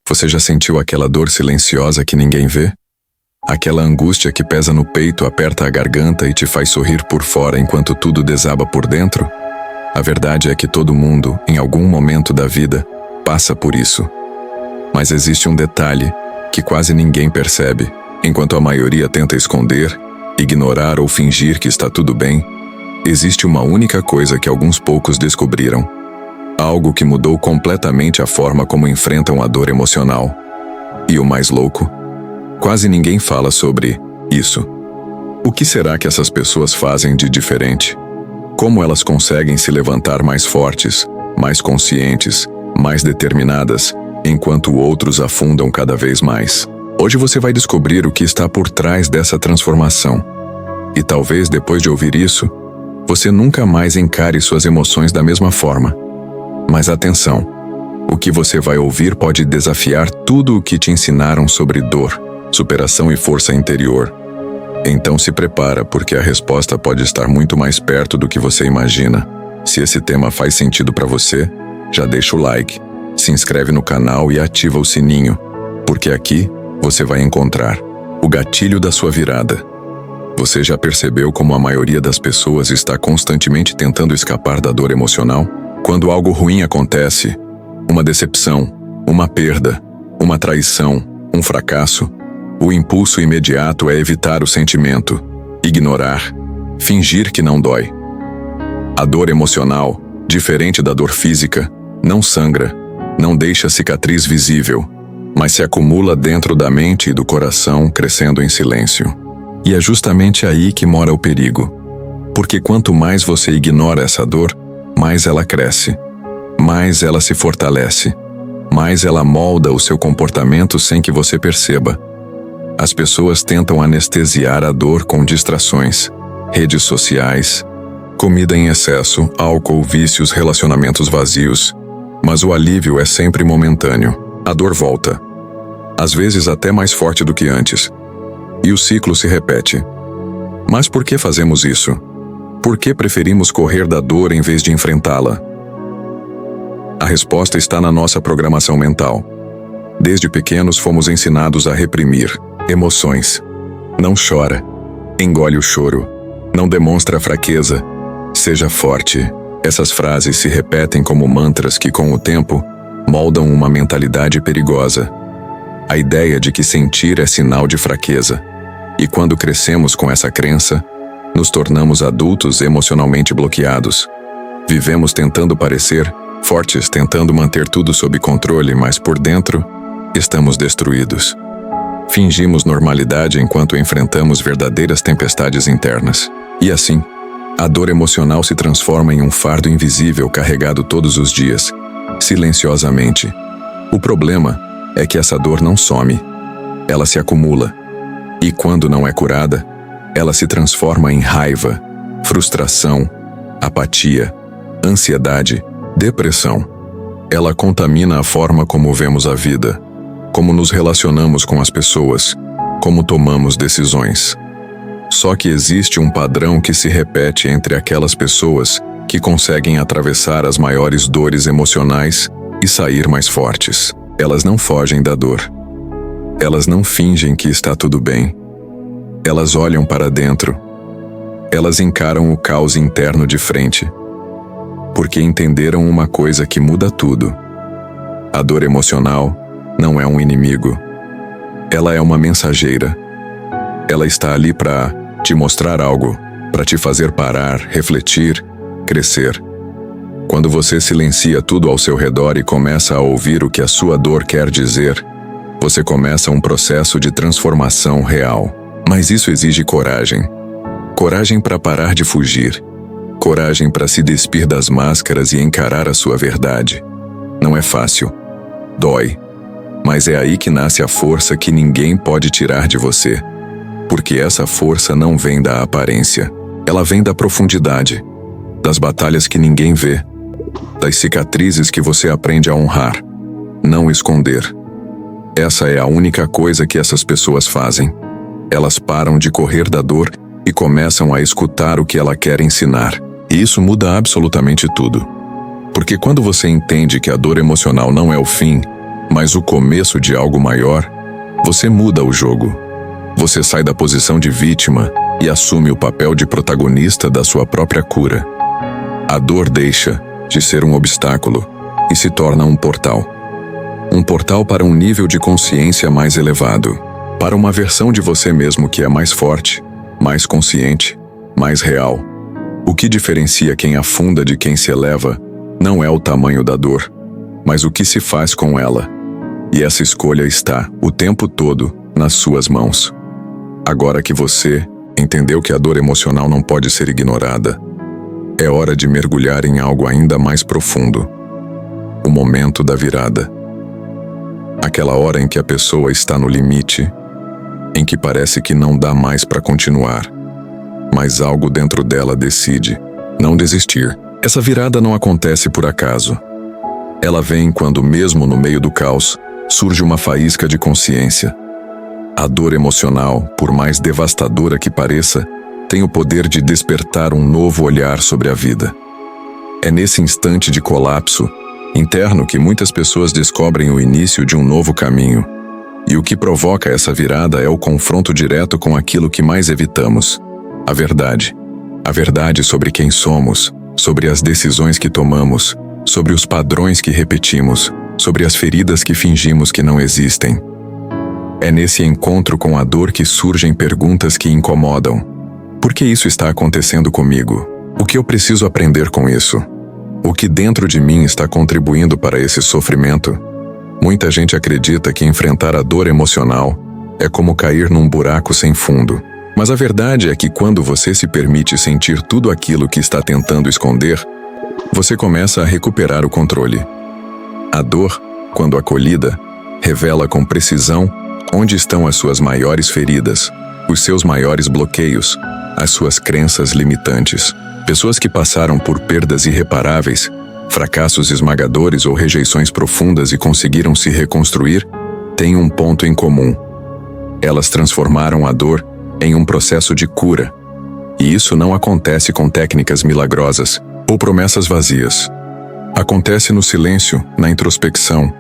Você já sentiu aquela dor silenciosa que ninguém vê? Aquela angústia que pesa no peito, aperta a garganta e te faz sorrir por fora enquanto tudo desaba por dentro? A verdade é que todo mundo, em algum momento da vida, passa por isso. Mas existe um detalhe que quase ninguém percebe. Enquanto a maioria tenta esconder, ignorar ou fingir que está tudo bem, existe uma única coisa que alguns poucos descobriram. Algo que mudou completamente a forma como enfrentam a dor emocional. E o mais louco? Quase ninguém fala sobre isso. O que será que essas pessoas fazem de diferente? Como elas conseguem se levantar mais fortes, mais conscientes, mais determinadas, enquanto outros afundam cada vez mais? Hoje você vai descobrir o que está por trás dessa transformação. E talvez depois de ouvir isso, você nunca mais encare suas emoções da mesma forma. Mas atenção, o que você vai ouvir pode desafiar tudo o que te ensinaram sobre dor, superação e força interior. Então se prepara, porque a resposta pode estar muito mais perto do que você imagina. Se esse tema faz sentido para você, já deixa o like, se inscreve no canal e ativa o sininho, porque aqui você vai encontrar o gatilho da sua virada. Você já percebeu como a maioria das pessoas está constantemente tentando escapar da dor emocional? Quando algo ruim acontece, uma decepção, uma perda, uma traição, um fracasso, o impulso imediato é evitar o sentimento, ignorar, fingir que não dói. A dor emocional, diferente da dor física, não sangra, não deixa cicatriz visível, mas se acumula dentro da mente e do coração, crescendo em silêncio. E é justamente aí que mora o perigo. Porque quanto mais você ignora essa dor, mais ela cresce, mais ela se fortalece, mais ela molda o seu comportamento sem que você perceba. As pessoas tentam anestesiar a dor com distrações, redes sociais, comida em excesso, álcool, vícios, relacionamentos vazios. Mas o alívio é sempre momentâneo. A dor volta, às vezes até mais forte do que antes. E o ciclo se repete. Mas por que fazemos isso? Por que preferimos correr da dor em vez de enfrentá-la? A resposta está na nossa programação mental. Desde pequenos fomos ensinados a reprimir emoções. Não chora, engole o choro, não demonstra fraqueza, seja forte. Essas frases se repetem como mantras que, com o tempo, moldam uma mentalidade perigosa. A ideia de que sentir é sinal de fraqueza. E quando crescemos com essa crença, nos tornamos adultos emocionalmente bloqueados. Vivemos tentando parecer fortes, tentando manter tudo sob controle, mas por dentro, estamos destruídos. Fingimos normalidade enquanto enfrentamos verdadeiras tempestades internas. E assim, a dor emocional se transforma em um fardo invisível carregado todos os dias, silenciosamente. O problema é que essa dor não some. Ela se acumula. E quando não é curada, ela se transforma em raiva, frustração, apatia, ansiedade, depressão. Ela contamina a forma como vemos a vida, como nos relacionamos com as pessoas, como tomamos decisões. Só que existe um padrão que se repete entre aquelas pessoas que conseguem atravessar as maiores dores emocionais e sair mais fortes. Elas não fogem da dor. Elas não fingem que está tudo bem. Elas olham para dentro. Elas encaram o caos interno de frente. Porque entenderam uma coisa que muda tudo. A dor emocional não é um inimigo. Ela é uma mensageira. Ela está ali para te mostrar algo, para te fazer parar, refletir, crescer. Quando você silencia tudo ao seu redor e começa a ouvir o que a sua dor quer dizer, você começa um processo de transformação real. Mas isso exige coragem. Coragem para parar de fugir. Coragem para se despir das máscaras e encarar a sua verdade. Não é fácil. Dói. Mas é aí que nasce a força que ninguém pode tirar de você. Porque essa força não vem da aparência. Ela vem da profundidade. Das batalhas que ninguém vê. Das cicatrizes que você aprende a honrar. Não esconder. Essa é a única coisa que essas pessoas fazem. Elas param de correr da dor e começam a escutar o que ela quer ensinar. E isso muda absolutamente tudo. Porque quando você entende que a dor emocional não é o fim, mas o começo de algo maior, você muda o jogo. Você sai da posição de vítima e assume o papel de protagonista da sua própria cura. A dor deixa de ser um obstáculo e se torna um portal. Um portal para um nível de consciência mais elevado, para uma versão de você mesmo que é mais forte, mais consciente, mais real. O que diferencia quem afunda de quem se eleva não é o tamanho da dor, mas o que se faz com ela. E essa escolha está, o tempo todo, nas suas mãos. Agora que você entendeu que a dor emocional não pode ser ignorada, é hora de mergulhar em algo ainda mais profundo. O momento da virada. Aquela hora em que a pessoa está no limite, em que parece que não dá mais para continuar, mas algo dentro dela decide não desistir. Essa virada não acontece por acaso. Ela vem quando, mesmo no meio do caos, surge uma faísca de consciência. A dor emocional, por mais devastadora que pareça, tem o poder de despertar um novo olhar sobre a vida. É nesse instante de colapso interno que muitas pessoas descobrem o início de um novo caminho. E o que provoca essa virada é o confronto direto com aquilo que mais evitamos: a verdade. A verdade sobre quem somos, sobre as decisões que tomamos, sobre os padrões que repetimos, sobre as feridas que fingimos que não existem. É nesse encontro com a dor que surgem perguntas que incomodam. Por que isso está acontecendo comigo? O que eu preciso aprender com isso? O que dentro de mim está contribuindo para esse sofrimento? Muita gente acredita que enfrentar a dor emocional é como cair num buraco sem fundo. Mas a verdade é que quando você se permite sentir tudo aquilo que está tentando esconder, você começa a recuperar o controle. A dor, quando acolhida, revela com precisão onde estão as suas maiores feridas, os seus maiores bloqueios, as suas crenças limitantes. Pessoas que passaram por perdas irreparáveis, fracassos esmagadores ou rejeições profundas e conseguiram se reconstruir, têm um ponto em comum. Elas transformaram a dor em um processo de cura. E isso não acontece com técnicas milagrosas ou promessas vazias. Acontece no silêncio, na introspecção,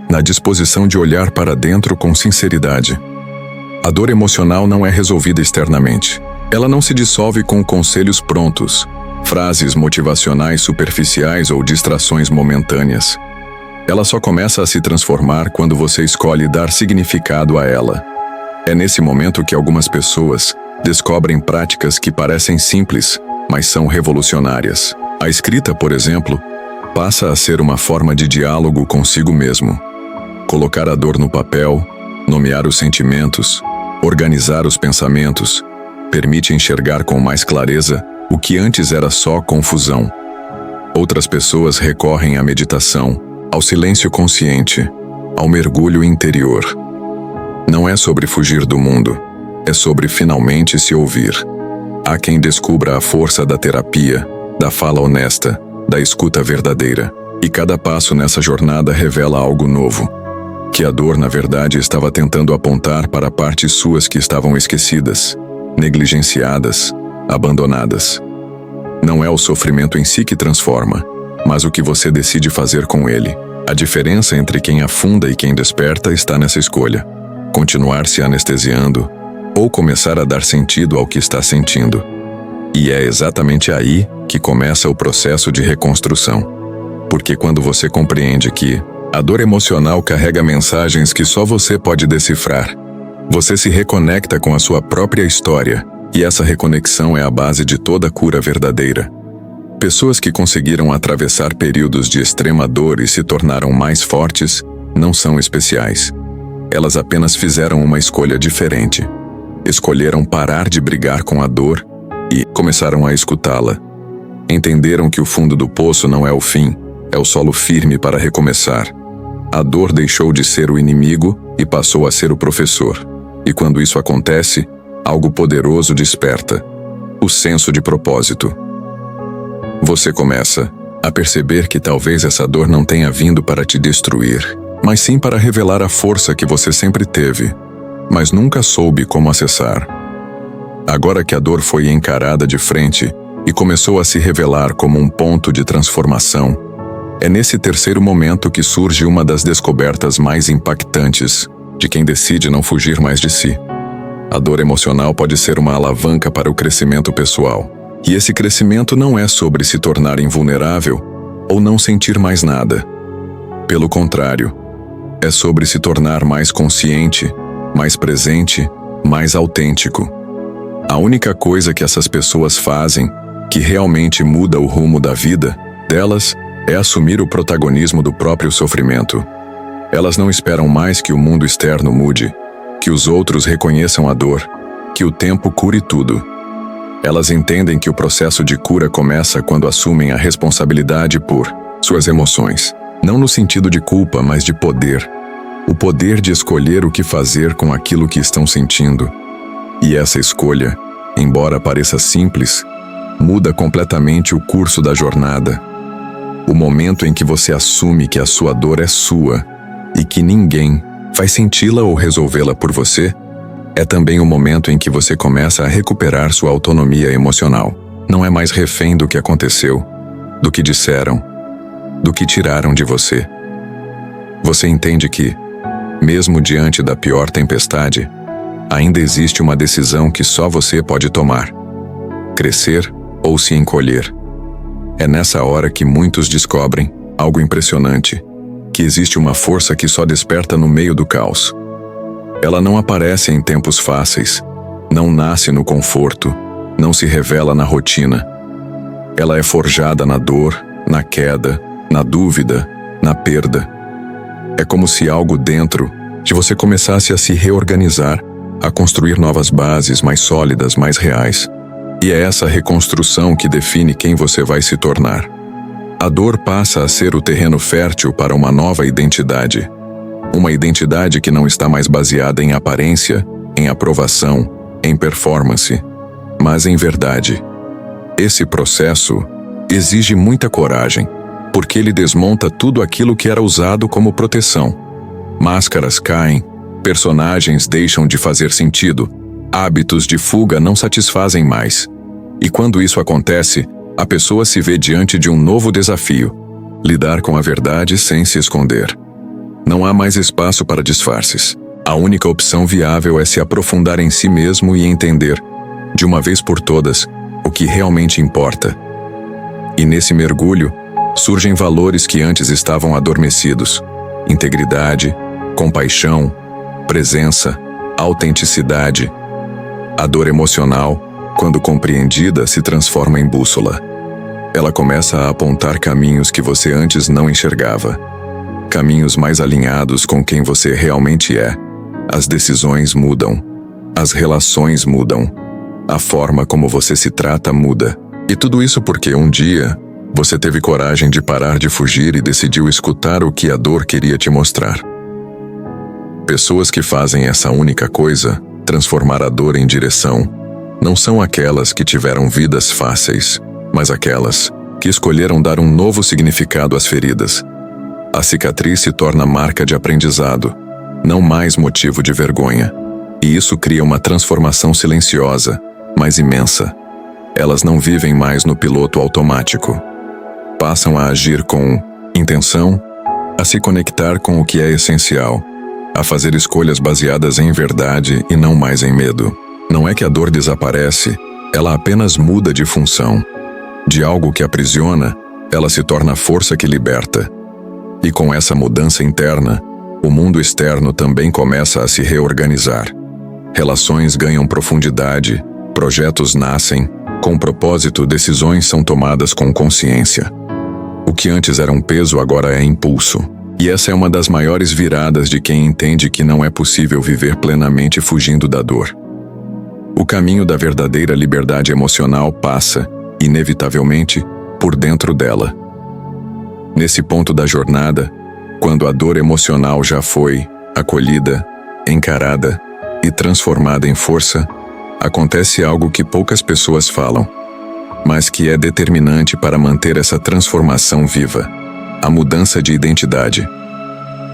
na disposição de olhar para dentro com sinceridade. A dor emocional não é resolvida externamente. Ela não se dissolve com conselhos prontos, frases motivacionais superficiais ou distrações momentâneas. Ela só começa a se transformar quando você escolhe dar significado a ela. É nesse momento que algumas pessoas descobrem práticas que parecem simples, mas são revolucionárias. A escrita, por exemplo, passa a ser uma forma de diálogo consigo mesmo. Colocar a dor no papel, nomear os sentimentos, organizar os pensamentos, permite enxergar com mais clareza o que antes era só confusão. Outras pessoas recorrem à meditação, ao silêncio consciente, ao mergulho interior. Não é sobre fugir do mundo, é sobre finalmente se ouvir. Há quem descubra a força da terapia, da fala honesta, da escuta verdadeira. E cada passo nessa jornada revela algo novo. Que a dor, na verdade, estava tentando apontar para partes suas que estavam esquecidas, negligenciadas, abandonadas. Não é o sofrimento em si que transforma, mas o que você decide fazer com ele. A diferença entre quem afunda e quem desperta está nessa escolha: continuar se anestesiando ou começar a dar sentido ao que está sentindo. E é exatamente aí que começa o processo de reconstrução. Porque quando você compreende que a dor emocional carrega mensagens que só você pode decifrar, você se reconecta com a sua própria história, e essa reconexão é a base de toda cura verdadeira. Pessoas que conseguiram atravessar períodos de extrema dor e se tornaram mais fortes não são especiais. Elas apenas fizeram uma escolha diferente. Escolheram parar de brigar com a dor e começaram a escutá-la. Entenderam que o fundo do poço não é o fim, é o solo firme para recomeçar. A dor deixou de ser o inimigo e passou a ser o professor. E quando isso acontece, algo poderoso desperta: o senso de propósito. Você começa a perceber que talvez essa dor não tenha vindo para te destruir, mas sim para revelar a força que você sempre teve, mas nunca soube como acessar. Agora que a dor foi encarada de frente e começou a se revelar como um ponto de transformação, É nesse terceiro momento que surge uma das descobertas mais impactantes de quem decide não fugir mais de si. A dor emocional pode ser uma alavanca para o crescimento pessoal. E esse crescimento não é sobre se tornar invulnerável ou não sentir mais nada. Pelo contrário, é sobre se tornar mais consciente, mais presente, mais autêntico. A única coisa que essas pessoas fazem que realmente muda o rumo da vida delas é assumir o protagonismo do próprio sofrimento. Elas não esperam mais que o mundo externo mude, que os outros reconheçam a dor, que o tempo cure tudo. Elas entendem que o processo de cura começa quando assumem a responsabilidade por suas emoções. Não no sentido de culpa, mas de poder. O poder de escolher o que fazer com aquilo que estão sentindo. E essa escolha, embora pareça simples, muda completamente o curso da jornada. O momento em que você assume que a sua dor é sua e que ninguém vai senti-la ou resolvê-la por você, é também o momento em que você começa a recuperar sua autonomia emocional. Não é mais refém do que aconteceu, do que disseram, do que tiraram de você. Você entende que, mesmo diante da pior tempestade, ainda existe uma decisão que só você pode tomar: crescer ou se encolher. É nessa hora que muitos descobrem algo impressionante, que existe uma força que só desperta no meio do caos. Ela não aparece em tempos fáceis, não nasce no conforto, não se revela na rotina. Ela é forjada na dor, na queda, na dúvida, na perda. É como se algo dentro de você começasse a se reorganizar, a construir novas bases mais sólidas, mais reais. E é essa reconstrução que define quem você vai se tornar. A dor passa a ser o terreno fértil para uma nova identidade. Uma identidade que não está mais baseada em aparência, em aprovação, em performance, mas em verdade. Esse processo exige muita coragem, porque ele desmonta tudo aquilo que era usado como proteção. Máscaras caem, personagens deixam de fazer sentido, hábitos de fuga não satisfazem mais. E quando isso acontece, a pessoa se vê diante de um novo desafio: lidar com a verdade sem se esconder. Não há mais espaço para disfarces. A única opção viável é se aprofundar em si mesmo e entender, de uma vez por todas, o que realmente importa. E nesse mergulho, surgem valores que antes estavam adormecidos: integridade, compaixão, presença, autenticidade. A dor emocional, quando compreendida, se transforma em bússola. Ela começa a apontar caminhos que você antes não enxergava. Caminhos mais alinhados com quem você realmente é. As decisões mudam. As relações mudam. A forma como você se trata muda. E tudo isso porque um dia você teve coragem de parar de fugir e decidiu escutar o que a dor queria te mostrar. Pessoas que fazem essa única coisa, transformar a dor em direção, não são aquelas que tiveram vidas fáceis, mas aquelas que escolheram dar um novo significado às feridas. A cicatriz se torna marca de aprendizado, não mais motivo de vergonha. E isso cria uma transformação silenciosa, mas imensa. Elas não vivem mais no piloto automático. Passam a agir com intenção, a se conectar com o que é essencial, a fazer escolhas baseadas em verdade e não mais em medo. Não é que a dor desaparece, ela apenas muda de função. De algo que aprisiona, ela se torna a força que liberta. E com essa mudança interna, o mundo externo também começa a se reorganizar. Relações ganham profundidade, projetos nascem, com propósito, decisões são tomadas com consciência. O que antes era um peso agora é impulso. E essa é uma das maiores viradas de quem entende que não é possível viver plenamente fugindo da dor. O caminho da verdadeira liberdade emocional passa, inevitavelmente, por dentro dela. Nesse ponto da jornada, quando a dor emocional já foi acolhida, encarada e transformada em força, acontece algo que poucas pessoas falam, mas que é determinante para manter essa transformação viva: a mudança de identidade.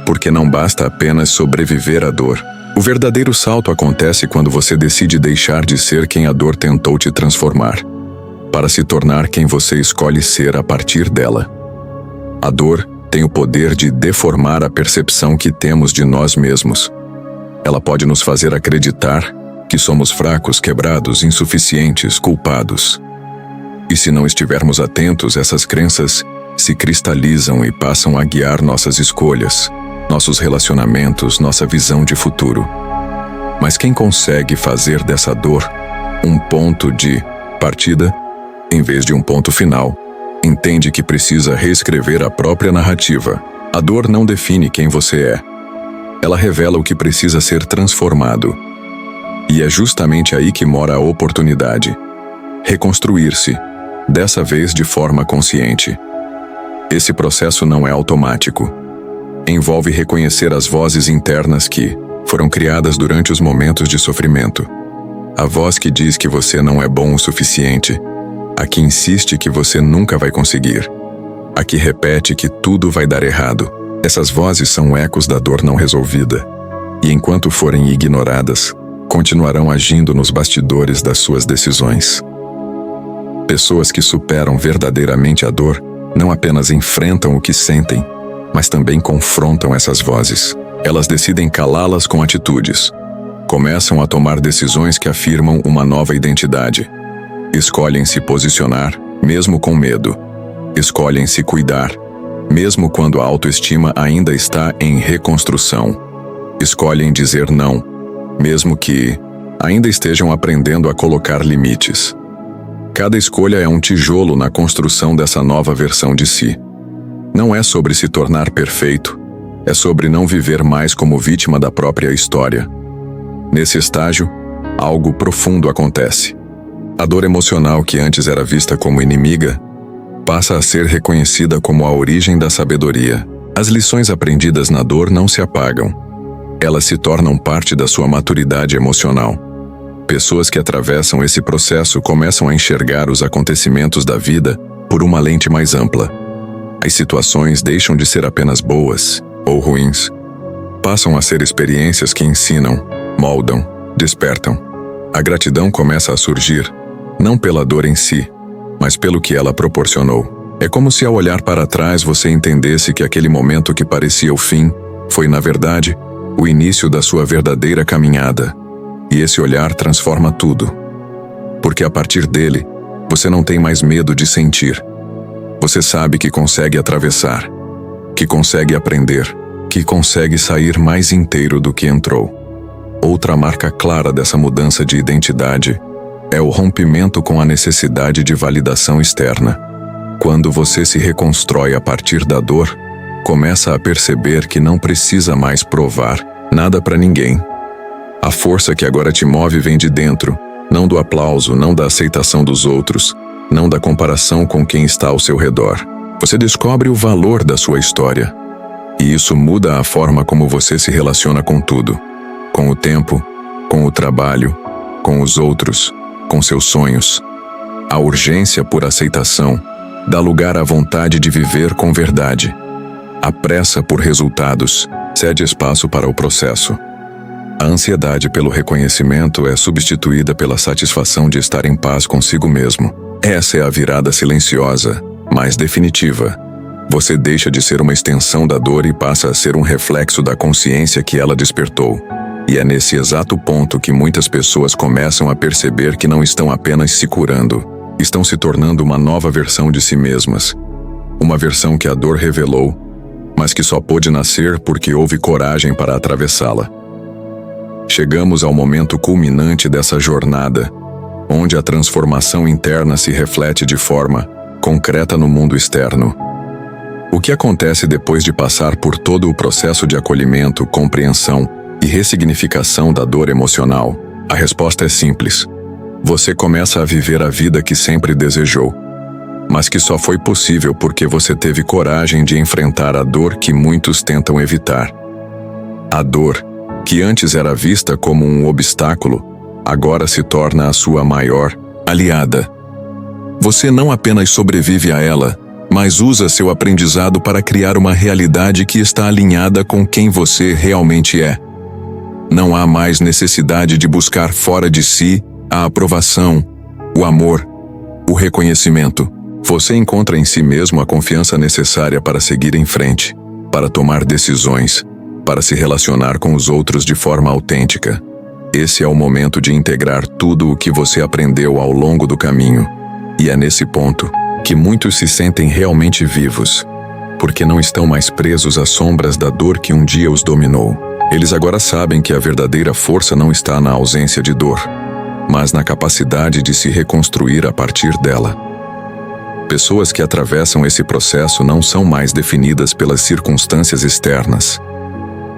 Porque não basta apenas sobreviver à dor. O verdadeiro salto acontece quando você decide deixar de ser quem a dor tentou te transformar, para se tornar quem você escolhe ser a partir dela. A dor tem o poder de deformar a percepção que temos de nós mesmos. Ela pode nos fazer acreditar que somos fracos, quebrados, insuficientes, culpados. E se não estivermos atentos, essas crenças se cristalizam e passam a guiar nossas escolhas, nossos relacionamentos, nossa visão de futuro. Mas quem consegue fazer dessa dor um ponto de partida, em vez de um ponto final, entende que precisa reescrever a própria narrativa. A dor não define quem você é. Ela revela o que precisa ser transformado. E é justamente aí que mora a oportunidade. Reconstruir-se, dessa vez de forma consciente. Esse processo não é automático. Envolve reconhecer as vozes internas que foram criadas durante os momentos de sofrimento. A voz que diz que você não é bom o suficiente. A que insiste que você nunca vai conseguir. A que repete que tudo vai dar errado. Essas vozes são ecos da dor não resolvida. E enquanto forem ignoradas, continuarão agindo nos bastidores das suas decisões. Pessoas que superam verdadeiramente a dor não apenas enfrentam o que sentem, mas também confrontam essas vozes. Elas decidem calá-las com atitudes. Começam a tomar decisões que afirmam uma nova identidade. Escolhem se posicionar, mesmo com medo. Escolhem se cuidar, mesmo quando a autoestima ainda está em reconstrução. Escolhem dizer não, mesmo que ainda estejam aprendendo a colocar limites. Cada escolha é um tijolo na construção dessa nova versão de si. Não é sobre se tornar perfeito, é sobre não viver mais como vítima da própria história. Nesse estágio, algo profundo acontece. A dor emocional que antes era vista como inimiga, passa a ser reconhecida como a origem da sabedoria. As lições aprendidas na dor não se apagam. Elas se tornam parte da sua maturidade emocional. Pessoas que atravessam esse processo começam a enxergar os acontecimentos da vida por uma lente mais ampla. As situações deixam de ser apenas boas ou ruins. Passam a ser experiências que ensinam, moldam, despertam. A gratidão começa a surgir, não pela dor em si, mas pelo que ela proporcionou. É como se ao olhar para trás você entendesse que aquele momento que parecia o fim foi, na verdade, o início da sua verdadeira caminhada. E esse olhar transforma tudo. Porque a partir dele, você não tem mais medo de sentir. Você sabe que consegue atravessar, que consegue aprender, que consegue sair mais inteiro do que entrou. Outra marca clara dessa mudança de identidade é o rompimento com a necessidade de validação externa. Quando você se reconstrói a partir da dor, começa a perceber que não precisa mais provar nada para ninguém. A força que agora te move vem de dentro, não do aplauso, não da aceitação dos outros, não da comparação com quem está ao seu redor. Você descobre o valor da sua história. E isso muda a forma como você se relaciona com tudo. Com o tempo, com o trabalho, com os outros, com seus sonhos. A urgência por aceitação dá lugar à vontade de viver com verdade. A pressa por resultados cede espaço para o processo. A ansiedade pelo reconhecimento é substituída pela satisfação de estar em paz consigo mesmo. Essa é a virada silenciosa, mas definitiva. Você deixa de ser uma extensão da dor e passa a ser um reflexo da consciência que ela despertou. E é nesse exato ponto que muitas pessoas começam a perceber que não estão apenas se curando, estão se tornando uma nova versão de si mesmas. Uma versão que a dor revelou, mas que só pôde nascer porque houve coragem para atravessá-la. Chegamos ao momento culminante dessa jornada, onde a transformação interna se reflete de forma concreta no mundo externo. O que acontece depois de passar por todo o processo de acolhimento, compreensão e ressignificação da dor emocional? A resposta é simples. Você começa a viver a vida que sempre desejou, mas que só foi possível porque você teve coragem de enfrentar a dor que muitos tentam evitar. A dor, que antes era vista como um obstáculo, agora se torna a sua maior aliada. Você não apenas sobrevive a ela, mas usa seu aprendizado para criar uma realidade que está alinhada com quem você realmente é. Não há mais necessidade de buscar fora de si a aprovação, o amor, o reconhecimento. Você encontra em si mesmo a confiança necessária para seguir em frente, para tomar decisões, para se relacionar com os outros de forma autêntica. Esse é o momento de integrar tudo o que você aprendeu ao longo do caminho. E é nesse ponto que muitos se sentem realmente vivos, porque não estão mais presos às sombras da dor que um dia os dominou. Eles agora sabem que a verdadeira força não está na ausência de dor, mas na capacidade de se reconstruir a partir dela. Pessoas que atravessam esse processo não são mais definidas pelas circunstâncias externas.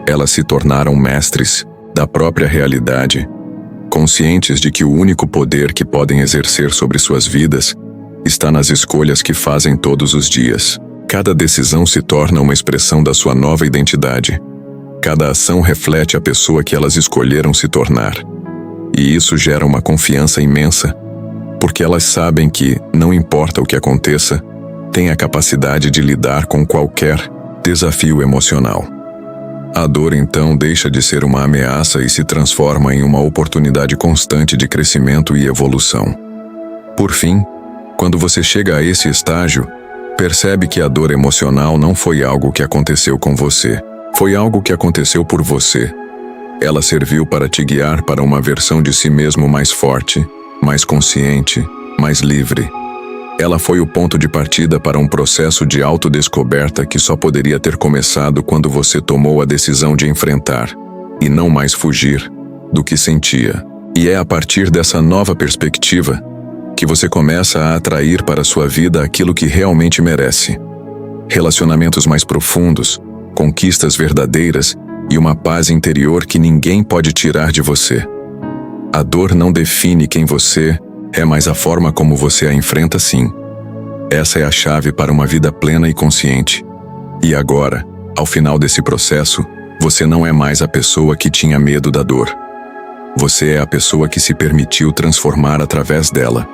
Elas se tornaram mestres da própria realidade, conscientes de que o único poder que podem exercer sobre suas vidas está nas escolhas que fazem todos os dias. Cada decisão se torna uma expressão da sua nova identidade. Cada ação reflete a pessoa que elas escolheram se tornar. E isso gera uma confiança imensa, porque elas sabem que, não importa o que aconteça, têm a capacidade de lidar com qualquer desafio emocional. A dor então deixa de ser uma ameaça e se transforma em uma oportunidade constante de crescimento e evolução. Por fim, quando você chega a esse estágio, percebe que a dor emocional não foi algo que aconteceu com você, foi algo que aconteceu por você. Ela serviu para te guiar para uma versão de si mesmo mais forte, mais consciente, mais livre. Ela foi o ponto de partida para um processo de autodescoberta que só poderia ter começado quando você tomou a decisão de enfrentar, e não mais fugir, do que sentia. E é a partir dessa nova perspectiva que você começa a atrair para sua vida aquilo que realmente merece. Relacionamentos mais profundos, conquistas verdadeiras e uma paz interior que ninguém pode tirar de você. A dor não define quem você é, mas a forma como você a enfrenta, sim. Essa é a chave para uma vida plena e consciente. E agora, ao final desse processo, você não é mais a pessoa que tinha medo da dor. Você é a pessoa que se permitiu transformar através dela.